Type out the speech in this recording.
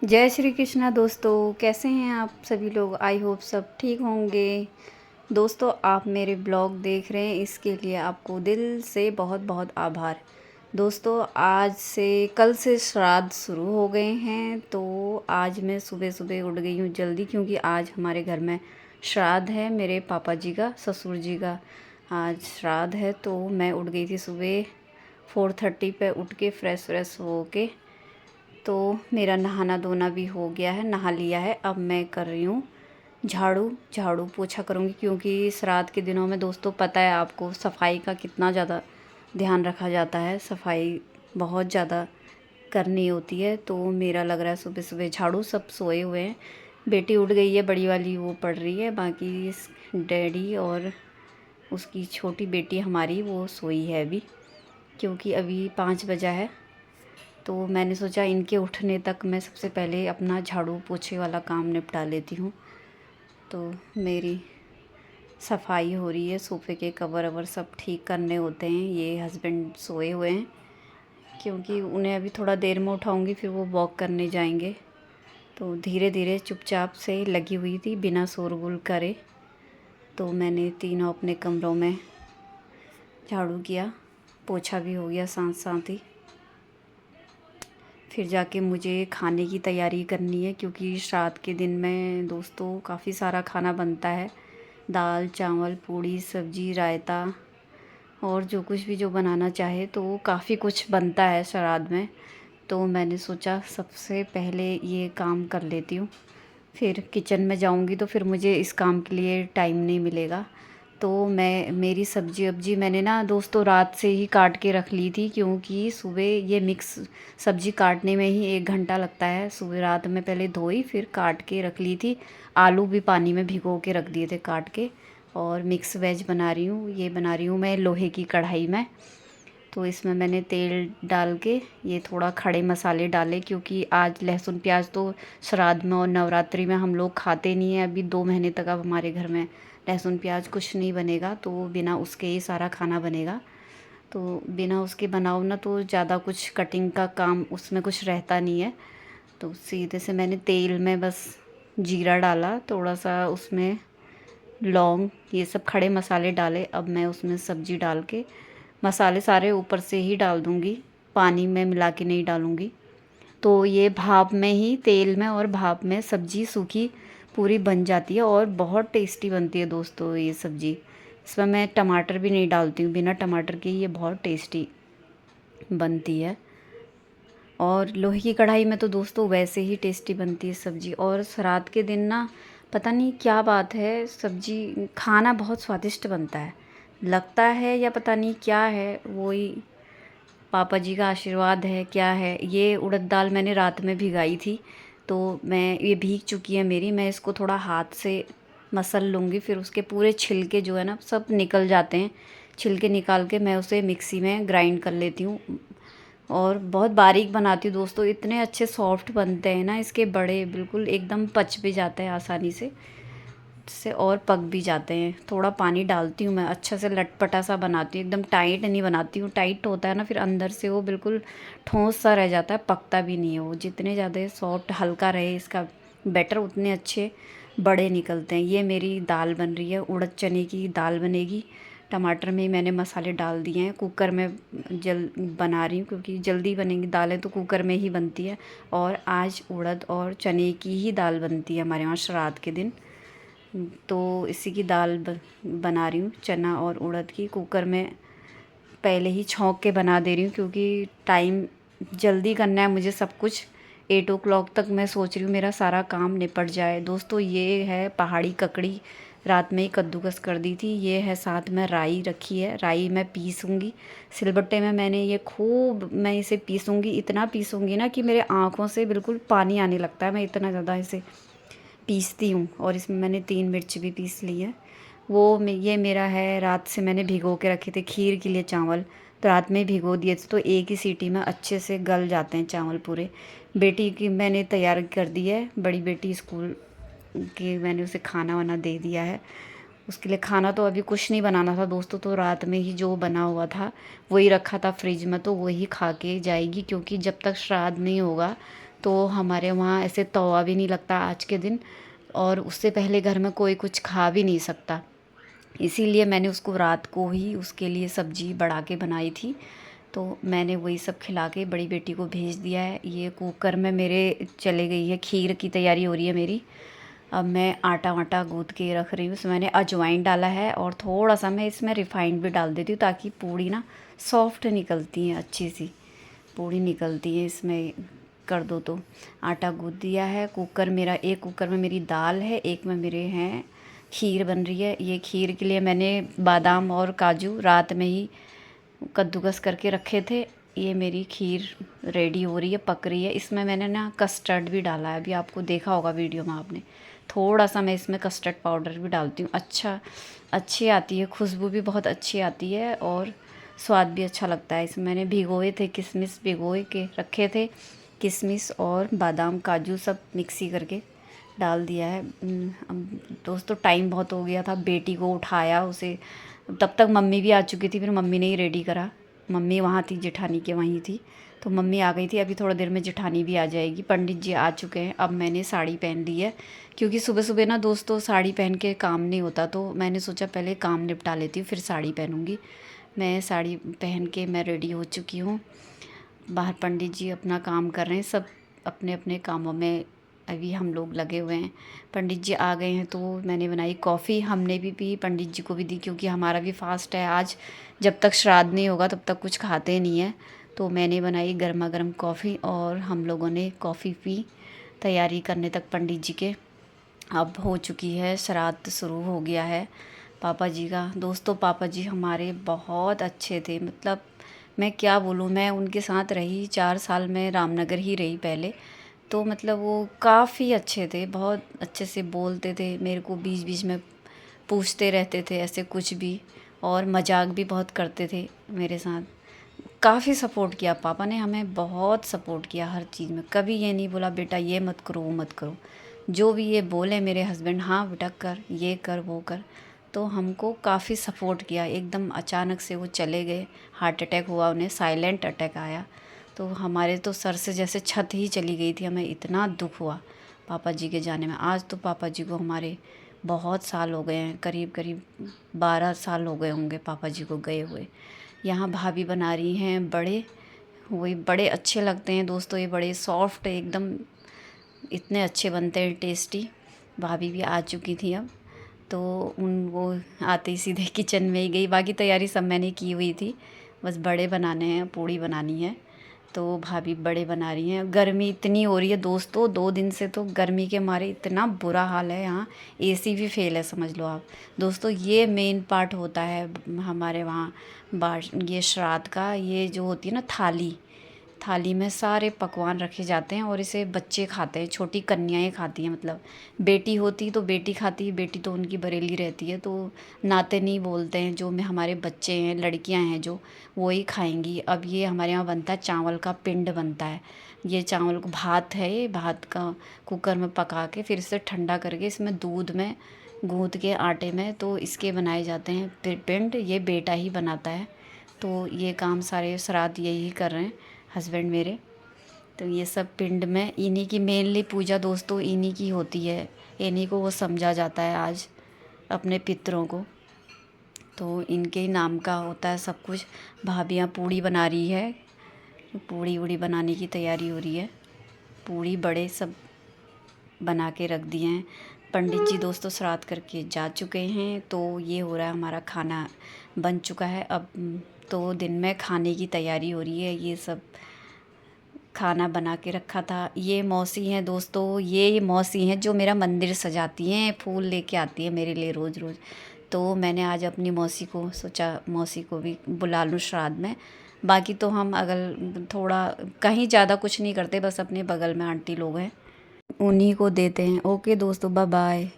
जय श्री कृष्णा दोस्तों, कैसे हैं आप सभी लोग। आई होप सब ठीक होंगे। दोस्तों, आप मेरे ब्लॉग देख रहे हैं, इसके लिए आपको दिल से बहुत बहुत आभार। दोस्तों, आज से कल से श्राद्ध शुरू हो गए हैं, तो आज मैं सुबह सुबह उठ गई हूँ जल्दी, क्योंकि आज हमारे घर में श्राद्ध है। मेरे पापा जी का, ससुर जी का आज श्राद्ध है, तो मैं उठ गई थी सुबह 4:30 पे। उठ के फ्रेश व्रेश हो के, तो मेरा नहाना धोना भी हो गया है, नहा लिया है। अब मैं कर रही हूँ झाड़ू पोछा करूँगी, क्योंकि श्राद्ध के दिनों में दोस्तों पता है आपको सफाई का कितना ज़्यादा ध्यान रखा जाता है। सफाई बहुत ज़्यादा करनी होती है, तो मेरा लग रहा है सुबह सुबह झाड़ू। सब सोए हुए हैं, बेटी उठ गई है बड़ी वाली, वो पढ़ रही है। बाकी डैडी और उसकी छोटी बेटी हमारी वो सोई है अभी, क्योंकि अभी 5 बजा है। तो मैंने सोचा इनके उठने तक मैं सबसे पहले अपना झाड़ू पोछे वाला काम निपटा लेती हूँ। तो मेरी सफाई हो रही है, सोफ़े के कवर अवर सब ठीक करने होते हैं। ये हस्बैंड सोए हुए हैं, क्योंकि उन्हें अभी थोड़ा देर में उठाऊँगी, फिर वो वॉक करने जाएंगे। तो धीरे धीरे चुपचाप से लगी हुई थी, बिना शोरगुल करे। तो मैंने तीनों अपने कमरों में झाड़ू किया, पोछा भी हो गया साथ साथ ही। फिर जाके मुझे खाने की तैयारी करनी है, क्योंकि श्राद्ध के दिन में दोस्तों काफ़ी सारा खाना बनता है। दाल चावल पूड़ी सब्जी रायता और जो कुछ भी जो बनाना चाहे, तो काफ़ी कुछ बनता है श्राद्ध में। तो मैंने सोचा सबसे पहले ये काम कर लेती हूँ, फिर किचन में जाऊँगी तो फिर मुझे इस काम के लिए टाइम नहीं मिलेगा। तो मेरी सब्ज़ी वब्जी मैंने ना दोस्तों रात से ही काट के रख ली थी, क्योंकि सुबह ये मिक्स सब्ज़ी काटने में ही 1 घंटा लगता है। सुबह रात में पहले धोई, फिर काट के रख ली थी। आलू भी पानी में भिगो के रख दिए थे काट के। और मिक्स वेज बना रही हूँ, ये बना रही हूँ मैं लोहे की कढ़ाई में। तो इसमें मैंने तेल डाल के ये थोड़ा खड़े मसाले डाले, क्योंकि आज लहसुन प्याज तो श्राद्ध में और नवरात्रि में हम लोग खाते नहीं हैं। अभी 2 महीने तक अब हमारे घर में लहसुन प्याज कुछ नहीं बनेगा, तो बिना उसके ही सारा खाना बनेगा। तो बिना उसके बनाओ ना, तो ज़्यादा कुछ कटिंग का काम उसमें कुछ रहता नहीं है। तो सीधे से मैंने तेल में बस जीरा डाला, थोड़ा सा उसमें लौंग, ये सब खड़े मसाले डाले। अब मैं उसमें सब्ज़ी डाल के मसाले सारे ऊपर से ही डाल दूँगी, पानी में मिला के नहीं डालूँगी। तो ये भाप में ही, तेल में और भाप में सब्ज़ी सूखी पूरी बन जाती है और बहुत टेस्टी बनती है दोस्तों ये सब्ज़ी। इसमें मैं टमाटर भी नहीं डालती हूँ, बिना टमाटर के ये बहुत टेस्टी बनती है। और लोहे की कढ़ाई में तो दोस्तों वैसे ही टेस्टी बनती है सब्ज़ी। और श्राद्ध के दिन ना पता नहीं क्या बात है, सब्ज़ी खाना बहुत स्वादिष्ट बनता है, लगता है, या पता नहीं क्या है। वही पापा जी का आशीर्वाद है क्या है। ये उड़द दाल मैंने रात में भिगाई थी, तो मैं ये भीग चुकी है मेरी। मैं इसको थोड़ा हाथ से मसल लूँगी, फिर उसके पूरे छिलके जो है ना सब निकल जाते हैं। छिलके निकाल के मैं उसे मिक्सी में ग्राइंड कर लेती हूँ, और बहुत बारीक बनाती हूँ दोस्तों। इतने अच्छे सॉफ्ट बनते हैं ना इसके बड़े, बिल्कुल एकदम पच भी जाते हैं आसानी से और पक भी जाते हैं। थोड़ा पानी डालती हूँ मैं, अच्छा से लटपटा सा बनाती हूँ, एकदम टाइट नहीं बनाती हूँ। टाइट होता है ना फिर अंदर से वो बिल्कुल ठोस सा रह जाता है, पकता भी नहीं है वो। जितने ज़्यादा सॉफ्ट हल्का रहे इसका बैटर, उतने अच्छे बड़े निकलते हैं। ये मेरी दाल बन रही है, उड़द चने की दाल बनेगी। टमाटर में ही मैंने मसाले डाल दिए हैं। कुकर में बना रही हूँ, क्योंकि जल्दी बनेंगी दालें तो कुकर में ही बनती है। और आज उड़द और चने की ही दाल बनती है हमारे यहाँ श्राद्ध के दिन। तो इसी की दाल बना रही हूँ, चना और उड़द की। कुकर में पहले ही छौंक के बना दे रही हूँ, क्योंकि टाइम जल्दी करना है मुझे सब कुछ। 8 o'clock तक मैं सोच रही हूँ मेरा सारा काम निपट जाए। दोस्तों, ये है पहाड़ी ककड़ी, रात में ही कद्दूकस कर दी थी। ये है साथ में राई रखी है, राई मैं पीसूँगी सिलबट्टे में। मैंने ये खूब मैं इसे पीसूँगी, इतना पीसूँगी ना कि मेरे आँखों से बिल्कुल पानी आने लगता है, मैं इतना ज़्यादा इसे पीसती हूँ। और इसमें मैंने 3 मिर्च भी पीस ली है। ये मेरा है, रात से मैंने भिगो के रखे थे खीर के लिए चावल, तो रात में भिगो दिए थे, तो एक ही सीटी में अच्छे से गल जाते हैं चावल पूरे। बेटी की मैंने तैयार कर दी है, बड़ी बेटी स्कूल की, मैंने उसे खाना वाना दे दिया है। उसके लिए खाना तो अभी कुछ नहीं बनाना था दोस्तों, तो रात में ही जो बना हुआ था वही रखा था फ्रिज में, तो वही खा के जाएगी। क्योंकि जब तक श्राद्ध नहीं होगा तो हमारे वहाँ ऐसे तवा भी नहीं लगता आज के दिन, और उससे पहले घर में कोई कुछ खा भी नहीं सकता। इसीलिए मैंने उसको रात को ही उसके लिए सब्जी बढ़ा के बनाई थी। तो मैंने वही सब खिला के बड़ी बेटी को भेज दिया है। ये कुकर में मेरे चले गई है, खीर की तैयारी हो रही है मेरी। अब मैं आटा वाटा गूँथ के रख रही हूँ। इसमें मैंने अजवाइन डाला है और थोड़ा सा मैं इसमें रिफाइंड भी डाल देती हूँ, ताकि पूड़ी ना सॉफ्ट निकलती है, अच्छी सी पूड़ी निकलती है इसमें कर दो तो। आटा गूँथ दिया है। कुकर मेरा, एक कुकर में मेरी दाल है, एक में मेरे हैं खीर बन रही है। ये खीर के लिए मैंने बादाम और काजू रात में ही कद्दूकस करके रखे थे। ये मेरी खीर रेडी हो रही है, पक रही है। इसमें मैंने ना कस्टर्ड भी डाला है, अभी आपको देखा होगा वीडियो में आपने। थोड़ा सा मैं इसमें कस्टर्ड पाउडर भी डालती हूँ। अच्छी आती है, खुशबू भी बहुत अच्छी आती है और स्वाद भी अच्छा लगता है। इसमें मैंने भिगोए थे किशमिश, भिगोए के रखे थे किशमिश और बादाम काजू सब मिक्सी करके डाल दिया है। दोस्तों टाइम बहुत हो गया था, बेटी को उठाया उसे, तब तक मम्मी भी आ चुकी थी। फिर मम्मी ने ही रेडी करा। मम्मी वहाँ थी, जेठानी के वहीं थी, तो मम्मी आ गई थी। अभी थोड़ा देर में जेठानी भी आ जाएगी। पंडित जी आ चुके हैं। अब मैंने साड़ी पहन ली है, क्योंकि सुबह सुबह ना दोस्तों साड़ी पहन के काम नहीं होता, तो मैंने सोचा पहले काम निपटा लेती हूँ फिर साड़ी पहनूँगी। मैं साड़ी पहन के मैं रेडी हो चुकी हूँ। बाहर पंडित जी अपना काम कर रहे हैं, सब अपने अपने कामों में अभी हम लोग लगे हुए हैं। पंडित जी आ गए हैं तो मैंने बनाई कॉफ़ी, हमने भी पी, पंडित जी को भी दी, क्योंकि हमारा भी फास्ट है आज। जब तक श्राद्ध नहीं होगा तब तक कुछ खाते नहीं है। तो मैंने बनाई गर्मा गर्म कॉफ़ी और हम लोगों ने कॉफ़ी पी, तैयारी करने तक पंडित जी के। अब हो चुकी है, श्राद्ध शुरू हो गया है पापा जी का। दोस्तों पापा जी हमारे बहुत अच्छे थे, मतलब मैं क्या बोलूँ। मैं उनके साथ रही 4 साल, में रामनगर ही रही पहले। तो मतलब वो काफ़ी अच्छे थे, बहुत अच्छे से बोलते थे, मेरे को बीच बीच में पूछते रहते थे ऐसे कुछ भी, और मजाक भी बहुत करते थे मेरे साथ। काफ़ी सपोर्ट किया पापा ने, हमें बहुत सपोर्ट किया हर चीज़ में। कभी ये नहीं बोला बेटा ये मत करो वो मत करो। जो भी ये बोले मेरे हस्बैंड, हाँ बेटा कर, ये कर वो कर, तो हमको काफ़ी सपोर्ट किया। एकदम अचानक से वो चले गए, हार्ट अटैक हुआ उन्हें, साइलेंट अटैक आया। तो हमारे तो सर से जैसे छत ही चली गई थी, हमें इतना दुख हुआ पापा जी के जाने में। आज तो पापा जी को हमारे बहुत साल हो गए हैं, करीब करीब 12 साल हो गए होंगे पापा जी को गए हुए। यहाँ भाभी बना रही हैं बड़े, वही बड़े अच्छे लगते हैं दोस्तों, ये बड़े सॉफ्ट एकदम, इतने अच्छे बनते हैं, टेस्टी। भाभी भी आ चुकी थी अब, तो वो आते ही सीधे किचन में ही गई। बाकी तैयारी सब मैंने की हुई थी, बस बड़े बनाने हैं, पूड़ी बनानी है। तो भाभी बड़े बना रही हैं। गर्मी इतनी हो रही है दोस्तों, 2 दिन से तो गर्मी के मारे इतना बुरा हाल है यहाँ, एसी भी फेल है समझ लो आप। दोस्तों ये मेन पार्ट होता है हमारे वहाँ ये श्राद्ध का। ये जो होती है ना थाली, थाली में सारे पकवान रखे जाते हैं और इसे बच्चे खाते हैं, छोटी कन्याएं खाती हैं। मतलब बेटी होती तो बेटी खाती, बेटी तो उनकी बरेली रहती है, तो नाते नहीं बोलते हैं। जो में हमारे बच्चे हैं, लड़कियां हैं जो, वो ही खाएंगी। अब ये हमारे यहाँ बनता है, चावल का पिंड बनता है। ये चावल को भात है, ये भात का कुकर में पका के फिर इसे ठंडा करके इसमें दूध में गूँथ के आटे में, तो इसके बनाए जाते हैं पिंड। ये बेटा ही बनाता है, तो ये काम सारे श्राद्ध यही कर रहे हैं हस्बैंड मेरे। तो ये सब पिंड में इन्हीं की मेनली पूजा दोस्तों इन्हीं की होती है, इन्हीं को वो समझा जाता है आज, अपने पितरों को। तो इनके ही नाम का होता है सब कुछ। भाभियाँ पूड़ी बना रही है, पूड़ी वूड़ी बनाने की तैयारी हो रही है। पूड़ी बड़े सब बना के रख दिए हैं। पंडित जी दोस्तों श्राद्ध करके जा चुके हैं, तो ये हो रहा है, हमारा खाना बन चुका है। अब तो दिन में खाने की तैयारी हो रही है। ये सब खाना बना के रखा था। ये मौसी हैं दोस्तों, ये मौसी हैं जो मेरा मंदिर सजाती हैं, फूल लेके आती हैं मेरे लिए रोज़ रोज़। तो मैंने आज अपनी मौसी को सोचा, मौसी को भी बुला लूँ श्राद्ध में। बाकी तो हम अगल थोड़ा कहीं ज़्यादा कुछ नहीं करते, बस अपने बगल में आंटी लोग हैं उन्हीं को देते हैं। ओके दोस्तों, बाय बाय।